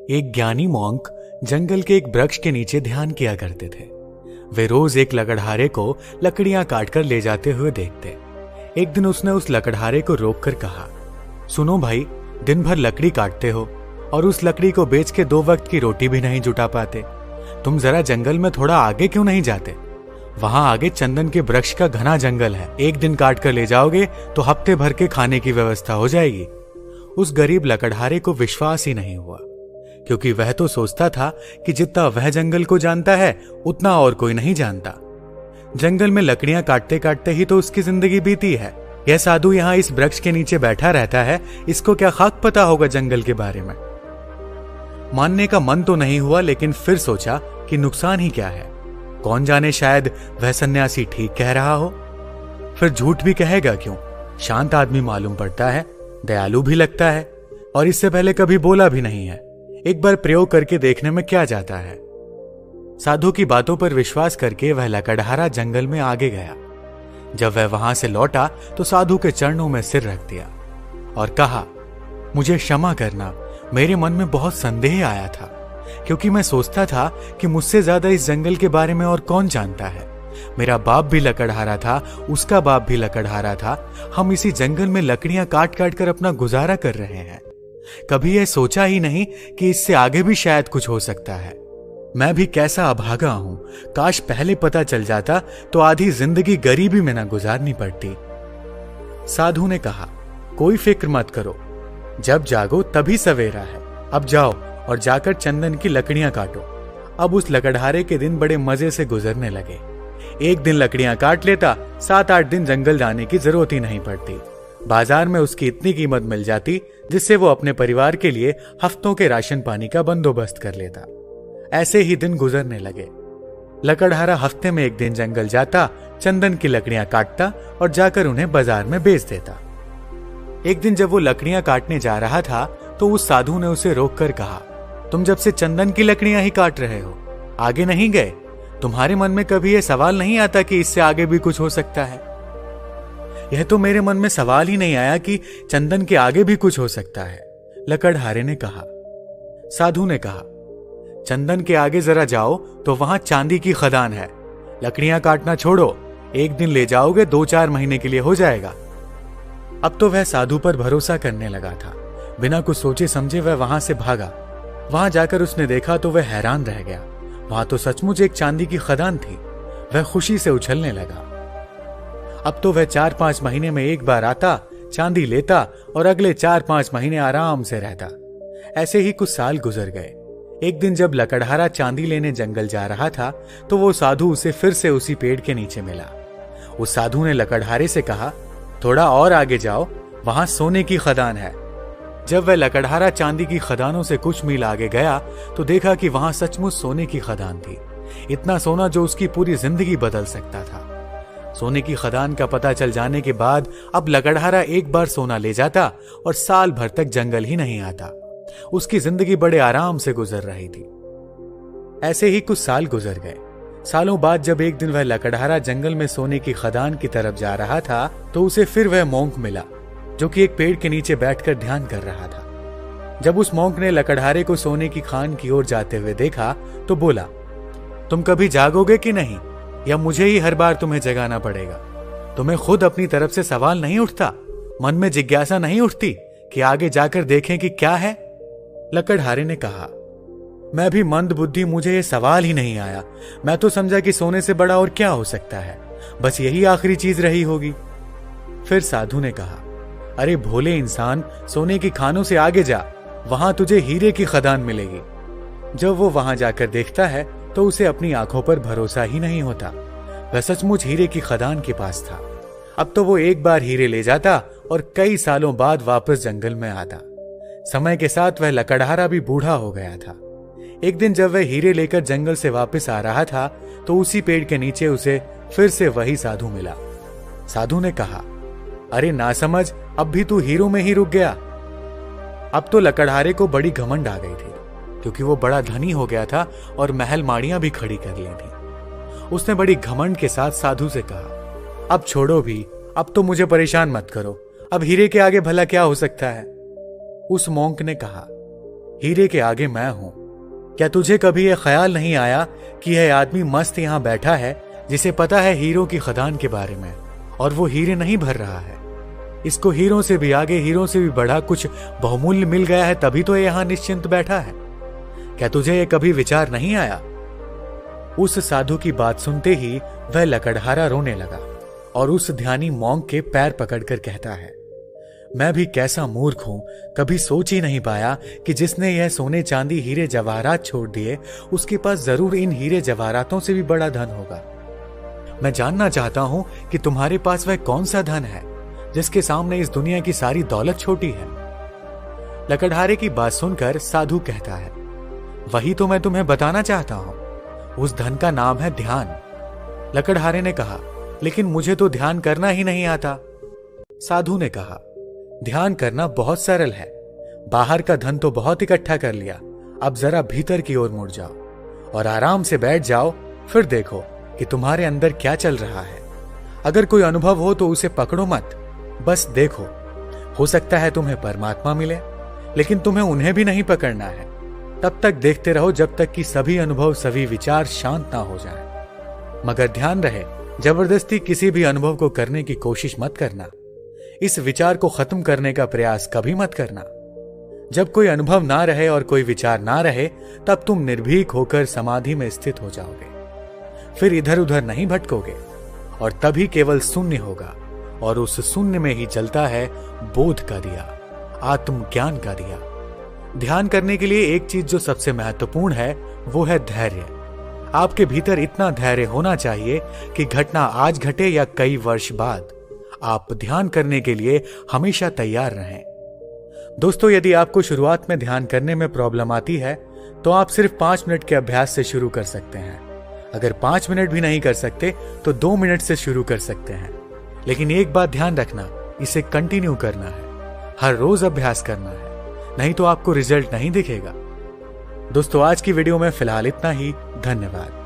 एक ज्ञानी मॉन्क जंगल के एक वृक्ष के नीचे ध्यान किया करते थे। वे रोज एक लकड़हारे को लकड़ियां काटकर ले जाते हुए देखते। एक दिन उसने उस लकड़हारे को रोककर कहा, सुनो भाई, दिन भर लकड़ी काटते हो और उस लकड़ी को बेच के 2 वक्त की रोटी भी नहीं जुटा पाते। तुम जरा जंगल में थोड़ा आगे क्यों नहीं जाते? वहां आगे चंदन के वृक्ष का घना जंगल है। एक दिन काट कर ले जाओगे तो हफ्ते भर के खाने की व्यवस्था हो जाएगी। उस गरीब लकड़हारे को विश्वास ही नहीं हुआ, क्योंकि वह तो सोचता था कि जितना वह जंगल को जानता है उतना और कोई नहीं जानता। जंगल में लकड़ियां काटते काटते ही तो उसकी जिंदगी बीती है। यह साधु यहां इस वृक्ष के नीचे बैठा रहता है, इसको क्या खाक पता होगा जंगल के बारे में। मानने का मन तो नहीं हुआ, लेकिन फिर सोचा कि नुकसान ही क्या है, कौन जाने शायद वह सन्यासी ठीक कह रहा हो। फिर झूठ भी कहेगा क्यों, शांत आदमी मालूम पड़ता है, दयालु भी लगता है और इससे पहले कभी बोला भी नहीं है। एक बार प्रयोग करके देखने में क्या जाता है। साधु की बातों पर विश्वास करके वह लकड़हारा जंगल में आगे गया। जब वह वहां से लौटा तो साधु के चरणों में सिर रख दिया और कहा, मुझे क्षमा करना, मेरे मन में बहुत संदेह आया था, क्योंकि मैं सोचता था कि मुझसे ज्यादा इस जंगल के बारे में और कौन जानता है। मेरा बाप भी लकड़हारा था, उसका बाप भी लकड़हारा था। हम इसी जंगल में लकड़ियां काट काट कर अपना गुजारा कर रहे हैं। कभी यह सोचा ही नहीं कि इससे आगे भी शायद कुछ हो सकता है। मैं भी कैसा अभागा हूं, काश पहले पता चल जाता तो आधी जिंदगी गरीबी में ना गुजारनी पड़ती। साधु ने कहा, कोई फिक्र मत करो, जब जागो तभी सवेरा है। अब जाओ और जाकर चंदन की लकड़ियां काटो। अब उस लकड़हारे के दिन बड़े मजे से गुजरने लगे। एक दिन लकड़ियां काट लेता, 7-8 दिन जंगल जाने की जरूरत ही नहीं पड़ती। बाजार में उसकी इतनी कीमत मिल जाती जिससे वो अपने परिवार के लिए हफ्तों के राशन पानी का बंदोबस्त कर लेता। ऐसे ही दिन गुजरने लगे। लकड़हारा हफ्ते में एक दिन जंगल जाता, चंदन की लकड़ियां काटता और जाकर उन्हें बाजार में बेच देता। एक दिन जब वो लकड़ियां काटने जा रहा था तो उस साधु ने उसे रोककर कहा, तुम जब से चंदन की लकड़ियां ही काट रहे हो, आगे नहीं गए? तुम्हारे मन में कभी यह सवाल नहीं आता कि इससे आगे भी कुछ हो सकता है? यह तो मेरे मन में सवाल ही नहीं आया कि चंदन के आगे भी कुछ हो सकता है, लकड़हारे ने कहा। साधु ने कहा, चंदन के आगे जरा जाओ तो वहां चांदी की खदान है। लकड़ियां काटना छोड़ो, एक दिन ले जाओगे 2-4 महीने के लिए हो जाएगा। अब तो वह साधु पर भरोसा करने लगा था। बिना कुछ सोचे समझे वह वहां से भागा। वहां जाकर उसने देखा तो वह हैरान रह गया। वहां तो सचमुच एक चांदी की खदान थी। वह खुशी से उछलने लगा। अब तो वह 4-5 महीने में एक बार आता, चांदी लेता और अगले 4-5 महीने आराम से रहता। ऐसे ही कुछ साल गुजर गए। एक दिन जब लकड़हारा चांदी लेने जंगल जा रहा था तो वो साधु उसे फिर से उसी पेड़ के नीचे मिला। उस साधु ने लकड़हारे से कहा, थोड़ा और आगे जाओ, वहां सोने की खदान है। जब वह लकड़हारा चांदी की खदानों से कुछ मील आगे गया तो देखा कि वहां सचमुच सोने की खदान थी। इतना सोना जो उसकी पूरी जिंदगी बदल सकता था। सोने की खदान का पता चल जाने के बाद अब लकड़हारा एक बार सोना ले जाता और साल भर तक जंगल ही नहीं आता। उसकी जिंदगी बड़े आराम से गुजर रही थी। ऐसे ही कुछ साल गुजर गए। सालों बाद जब एक दिन वह लकड़हारा जंगल में सोने की खदान की तरफ जा रहा था तो उसे फिर वह मॉन्क मिला, जो कि एक पेड़ के नीचे बैठकर ध्यान कर रहा था। जब उस मॉन्क ने लकड़हारे को सोने की खान की ओर जाते हुए देखा तो बोला, तुम कभी जागोगे कि नहीं, या मुझे ही हर बार तुम्हें जगाना पड़ेगा? तुम्हें खुद अपनी तरफ से सवाल नहीं उठता? मन में जिज्ञासा नहीं उठती कि आगे जाकर देखें कि क्या है? लकड़हारे ने कहा, मैं भी मंद बुद्धि, मुझे ये सवाल ही नहीं आया। मैं तो समझा कि सोने से बड़ा और क्या हो सकता है, बस यही आखिरी चीज रही होगी। फिर साधु ने कहा, अरे भोले इंसान, सोने की खानों से आगे जा, वहां तुझे हीरे की खदान मिलेगी। जब वो वहां जाकर देखता है तो उसे अपनी आंखों पर भरोसा ही नहीं होता। वह सचमुच हीरे की खदान के पास था। अब तो वो एक बार हीरे ले जाता और कई सालों बाद वापस जंगल में आता। समय के साथ वह लकड़हारा भी बूढ़ा हो गया था। एक दिन जब वह हीरे लेकर जंगल से वापस आ रहा था तो उसी पेड़ के नीचे उसे फिर से वही साधु मिला। साधु ने कहा, अरे नासमझ, अब भी तू हीरों में ही रुक गया। अब तो लकड़हारे को बड़ी घमंड आ गई थी, क्योंकि वो बड़ा धनी हो गया था और महल माड़ियां भी खड़ी कर ली थी। उसने बड़ी घमंड के साथ साधु से कहा, अब छोड़ो भी, अब तो मुझे परेशान मत करो, अब हीरे के आगे भला क्या हो सकता है? उस मॉन्क ने कहा, हीरे के आगे मैं हूं। क्या तुझे कभी यह ख्याल नहीं आया कि यह आदमी मस्त यहां बैठा है, जिसे पता है हीरों की खदान के बारे में, और वो हीरे नहीं भर रहा है। इसको हीरों से भी आगे, हीरों से भी बड़ा कुछ बहुमूल्य मिल गया है, तभी तो यहां निश्चिंत बैठा है। क्या तुझे यह कभी विचार नहीं आया? उस साधु की बात सुनते ही वह लकड़हारा रोने लगा और उस ध्यानी मॉन्क के पैर पकड़कर कहता है, मैं भी कैसा मूर्ख हूं, कभी सोच ही नहीं पाया कि जिसने यह सोने चांदी हीरे जवाहरात छोड़ दिए, उसके पास जरूर इन हीरे जवाहरातों से भी बड़ा धन होगा। मैं जानना चाहता हूं कि तुम्हारे पास वह कौन सा धन है जिसके सामने इस दुनिया की सारी दौलत छोटी है। लकड़हारे की बात सुनकर साधु कहता है, वही तो मैं तुम्हें बताना चाहता हूं। उस धन का नाम है ध्यान। लकड़हारे ने कहा, लेकिन मुझे तो ध्यान करना ही नहीं आता। साधु ने कहा, ध्यान करना बहुत सरल है। बाहर का धन तो बहुत इकट्ठा कर लिया, अब जरा भीतर की ओर मुड़ जाओ और आराम से बैठ जाओ, फिर देखो कि तुम्हारे अंदर क्या चल रहा है। अगर कोई अनुभव हो तो उसे पकड़ो मत, बस देखो। हो सकता है तुम्हें परमात्मा मिले, लेकिन तुम्हें उन्हें भी नहीं पकड़ना है। तब तक देखते रहो जब तक कि सभी अनुभव, सभी विचार शांत ना हो जाएं। मगर ध्यान रहे, जबरदस्ती किसी भी अनुभव को करने की कोशिश मत करना। इस विचार को खत्म करने का प्रयास कभी मत करना। जब कोई अनुभव ना रहे और कोई विचार ना रहे, तब तुम निर्भीक होकर समाधि में स्थित हो जाओगे। फिर इधर उधर नहीं भटकोगे और तभी केवल शून्य होगा, और उस शून्य में ही जलता है बोध का दिया, आत्मज्ञान का दिया। ध्यान करने के लिए एक चीज जो सबसे महत्वपूर्ण है वो है धैर्य। आपके भीतर इतना धैर्य होना चाहिए कि घटना आज घटे या कई वर्ष बाद, आप ध्यान करने के लिए हमेशा तैयार रहें। दोस्तों, यदि आपको शुरुआत में ध्यान करने में प्रॉब्लम आती है तो आप सिर्फ 5 मिनट के अभ्यास से शुरू कर सकते हैं। अगर 5 मिनट भी नहीं कर सकते तो 2 मिनट से शुरू कर सकते हैं। लेकिन एक बात ध्यान रखना, इसे कंटिन्यू करना है, हर रोज अभ्यास करना है, नहीं तो आपको रिजल्ट नहीं दिखेगा। दोस्तों, आज की वीडियो में फिलहाल इतना ही। धन्यवाद।